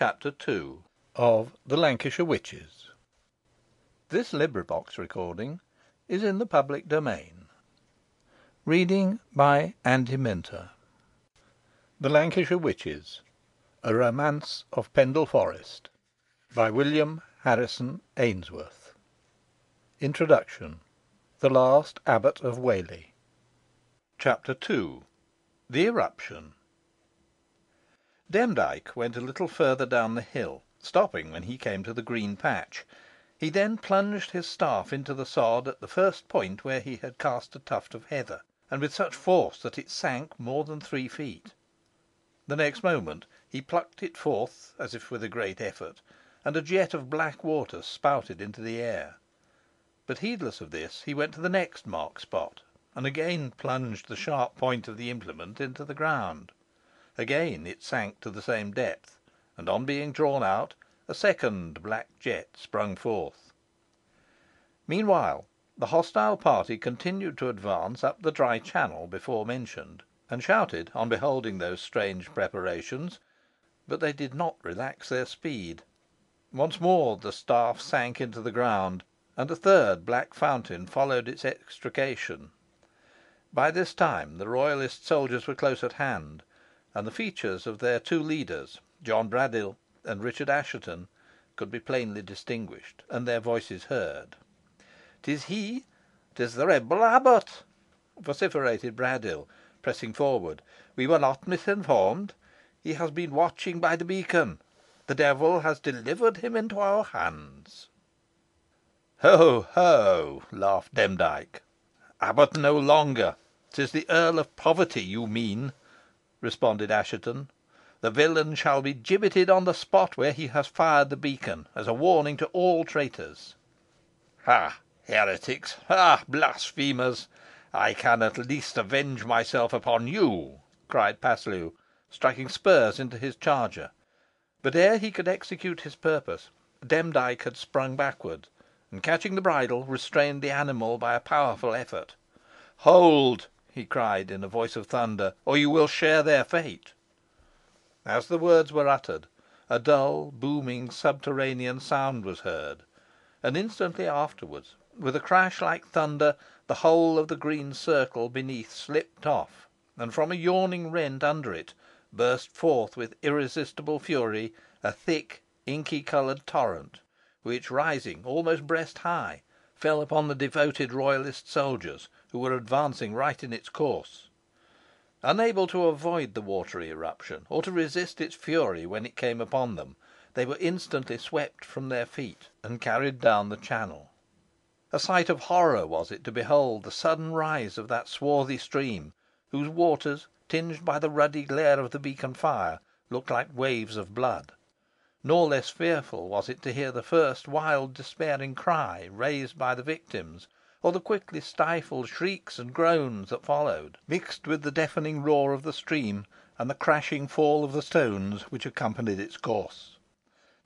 Chapter 2 of the Lancashire Witches. This recording is in the public domain. Reading by Andy Minter. The Lancashire Witches, a Romance of Pendle Forest, by William Harrison Ainsworth. Introduction. The Last Abbot of Whalley. Chapter 2 The Eruption. Demdike went a little further down the hill, stopping when he came to the green patch. He then plunged his staff into the sod at the first point where he had cast a tuft of heather, and with such force that it sank more than 3 feet. The next moment he plucked it forth, as if with a great effort, and a jet of black water spouted into the air. But heedless of this, he went to the next marked spot, and again plunged the sharp point of the implement into the ground. Again it sank to the same depth, and on being drawn out, a second black jet sprung forth. Meanwhile, the hostile party continued to advance up the dry channel before mentioned, and shouted on beholding those strange preparations, but they did not relax their speed. Once more the staff sank into the ground, and a third black fountain followed its extrication. By this time the royalist soldiers were close at hand, and the features of their 2 leaders, John Braddyll and Richard Assheton, could be plainly distinguished, and their voices heard. "'Tis he! 'Tis the rebel abbot!" vociferated Braddyll, pressing forward. "We were not misinformed. He has been watching by the beacon. The devil has delivered him into our hands." "Ho, ho!" laughed Demdike. "Abbot no longer. 'Tis the Earl of Poverty you mean," responded Assheton. "The villain shall be gibbeted on the spot where he has fired the beacon, as a warning to all traitors." "Ha, heretics! Ha, blasphemers! I can at least avenge myself upon you," cried Paslew, striking spurs into his charger. But ere he could execute his purpose, Demdike had sprung backward, and catching the bridle, restrained the animal by a powerful effort. "Hold!" he cried, in a voice of thunder, "or you will share their fate." As the words were uttered, a dull, booming, subterranean sound was heard, and instantly afterwards, with a crash like thunder, the whole of the green circle beneath slipped off, and from a yawning rent under it burst forth with irresistible fury a thick, inky coloured torrent, which, rising almost breast high, fell upon the devoted royalist soldiers, who were advancing right in its course. Unable to avoid the watery eruption, or to resist its fury when it came upon them, they were instantly swept from their feet, and carried down the channel. A sight of horror was it to behold the sudden rise of that swarthy stream, whose waters, tinged by the ruddy glare of the beacon fire, looked like waves of blood. Nor less fearful was it to hear the first wild despairing cry raised by the victims, or the quickly stifled shrieks and groans that followed, mixed with the deafening roar of the stream, and the crashing fall of the stones which accompanied its course.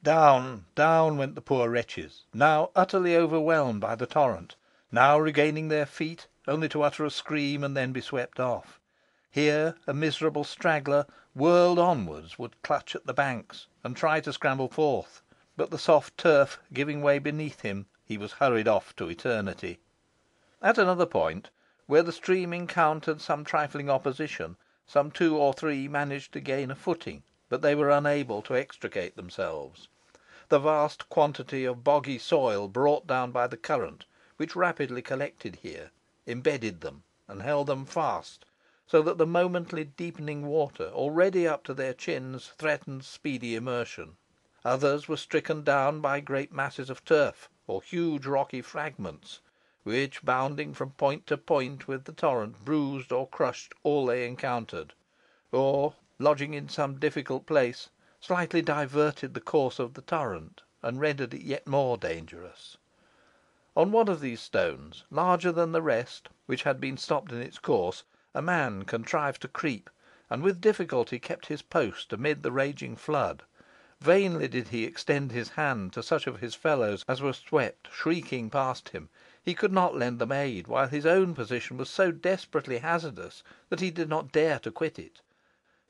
Down, down went the poor wretches, now utterly overwhelmed by the torrent, now regaining their feet, only to utter a scream and then be swept off. Here a miserable straggler, whirled onwards, would clutch at the banks, and try to scramble forth, but the soft turf giving way beneath him, he was hurried off to eternity. At another point, where the stream encountered some trifling opposition, some 2 or 3 managed to gain a footing, but they were unable to extricate themselves. The vast quantity of boggy soil brought down by the current, which rapidly collected here, embedded them, and held them fast, so that the momently deepening water, already up to their chins, threatened speedy immersion. Others were stricken down by great masses of turf, or huge rocky fragments, which, bounding from point to point with the torrent, bruised or crushed all they encountered, or, lodging in some difficult place, slightly diverted the course of the torrent, and rendered it yet more dangerous. On one of these stones, larger than the rest, which had been stopped in its course, a man contrived to creep, and with difficulty kept his post amid the raging flood. Vainly did he extend his hand to such of his fellows as were swept shrieking past him. He could not lend them aid, while his own position was so desperately hazardous that he did not dare to quit it.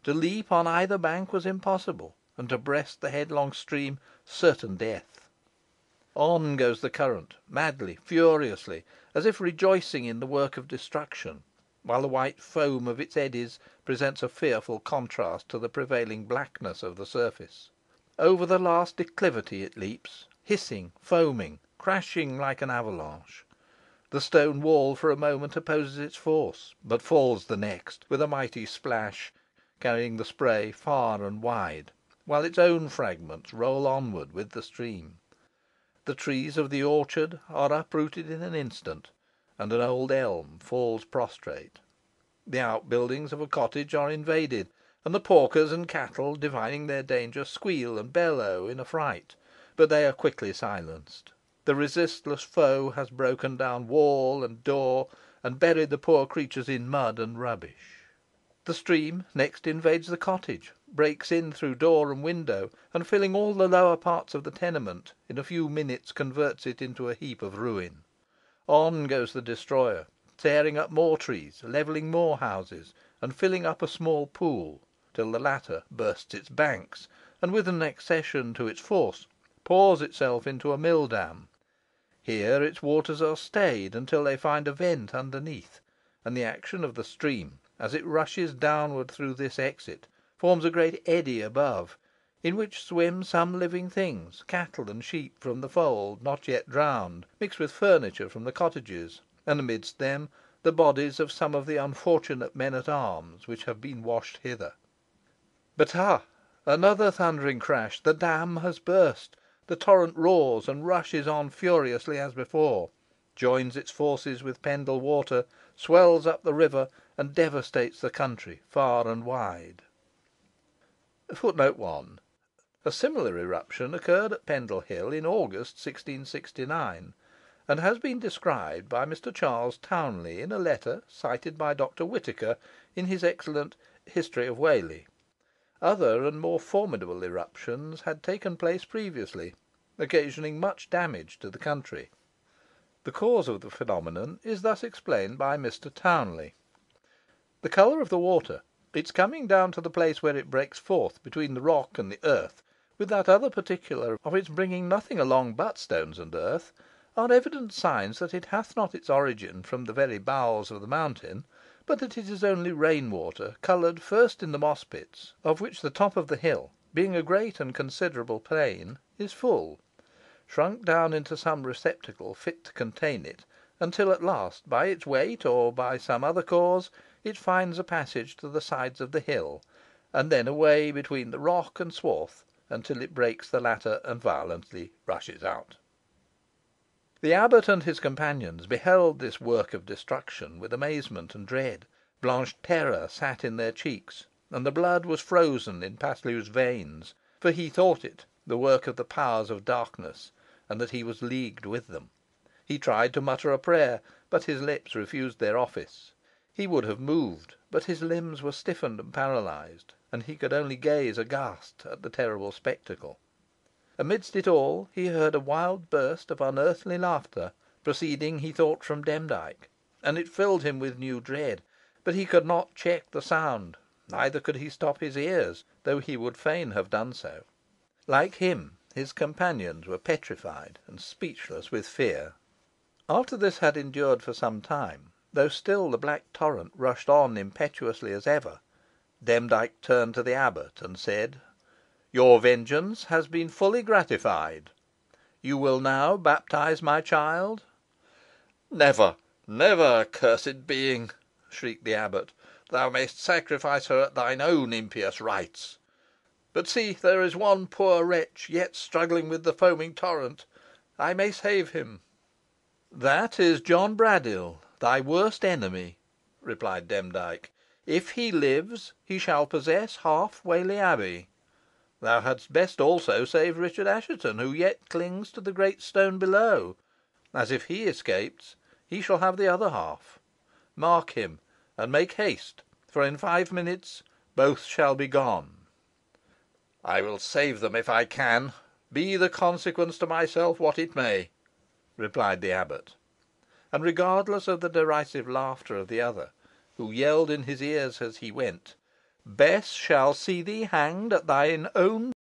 To leap on either bank was impossible, and to breast the headlong stream, certain death. On goes the current, madly, furiously, as if rejoicing in the work of destruction, while the white foam of its eddies presents a fearful contrast to the prevailing blackness of the surface. Over the last declivity it leaps, hissing, foaming, crashing like an avalanche. The stone wall for a moment opposes its force, but falls the next, with a mighty splash, carrying the spray far and wide, while its own fragments roll onward with the stream. The trees of the orchard are uprooted in an instant, and an old elm falls prostrate. The outbuildings of a cottage are invaded, and the porkers and cattle, divining their danger, squeal and bellow in affright, but they are quickly silenced. The resistless foe has broken down wall and door, and buried the poor creatures in mud and rubbish. The stream next invades the cottage, breaks in through door and window, and filling all the lower parts of the tenement, in a few minutes converts it into a heap of ruin. On goes the destroyer, tearing up more trees, levelling more houses, and filling up a small pool, till the latter bursts its banks, and, with an accession to its force, pours itself into a mill dam. Here its waters are stayed until they find a vent underneath, and the action of the stream, as it rushes downward through this exit, forms a great eddy above, in which swim some living things, cattle and sheep from the fold not yet drowned, mixed with furniture from the cottages, and amidst them the bodies of some of the unfortunate men at arms which have been washed hither. But ha! Another thundering crash! The dam has burst. The torrent roars and rushes on furiously as before, joins its forces with Pendle Water, swells up the river, and devastates the country far and wide. Footnote 1. A similar eruption occurred at Pendle Hill in August 1669, and has been described by Mr. Charles Townley in a letter cited by Dr. Whitaker in his excellent History of Whalley. Other and more formidable eruptions had taken place previously, occasioning much damage to the country. The cause of the phenomenon is thus explained by Mr. Townley. The colour of the water, its coming down to the place where it breaks forth between the rock and the earth, with that other particular of its bringing nothing along but stones and earth, are evident signs that it hath not its origin from the very bowels of the mountain, but that it is only rain water coloured first in the moss pits, of which the top of the hill, being a great and considerable plain, is full, shrunk down into some receptacle fit to contain it, until at last, by its weight, or by some other cause, it finds a passage to the sides of the hill, and then a way between the rock and swarth, until it breaks the latter and violently rushes out. The abbot and his companions beheld this work of destruction with amazement and dread. Blanched terror sat in their cheeks, and the blood was frozen in Paslew's veins, for he thought it the work of the powers of darkness, and that he was leagued with them. He tried to mutter a prayer, but his lips refused their office. He would have moved, but his limbs were stiffened and paralysed, and he could only gaze aghast at the terrible spectacle. Amidst it all, he heard a wild burst of unearthly laughter, proceeding, he thought, from Demdike, and it filled him with new dread. But he could not check the sound, neither could he stop his ears, though he would fain have done so. Like him, his companions were petrified and speechless with fear. After this had endured for some time, though still the black torrent rushed on impetuously as ever, Demdike turned to the abbot and said, "Your vengeance has been fully gratified. You will now baptise my child?" "Never, never, accursed being!" shrieked the abbot. "Thou mayst sacrifice her at thine own impious rites. But see, there is one poor wretch yet struggling with the foaming torrent. I may save him." "That is John Braddyll, thy worst enemy," replied Demdike. "If he lives, he shall possess half Whalley Abbey. Thou hadst best also save Richard Assheton, who yet clings to the great stone below, as if he escapes, he shall have the other half. Mark him, and make haste, for in 5 minutes both shall be gone." "I will save them if I can, be the consequence to myself what it may," replied the abbot. And regardless of the derisive laughter of the other, who yelled in his ears as he went, "Bess shall see thee hanged at thine own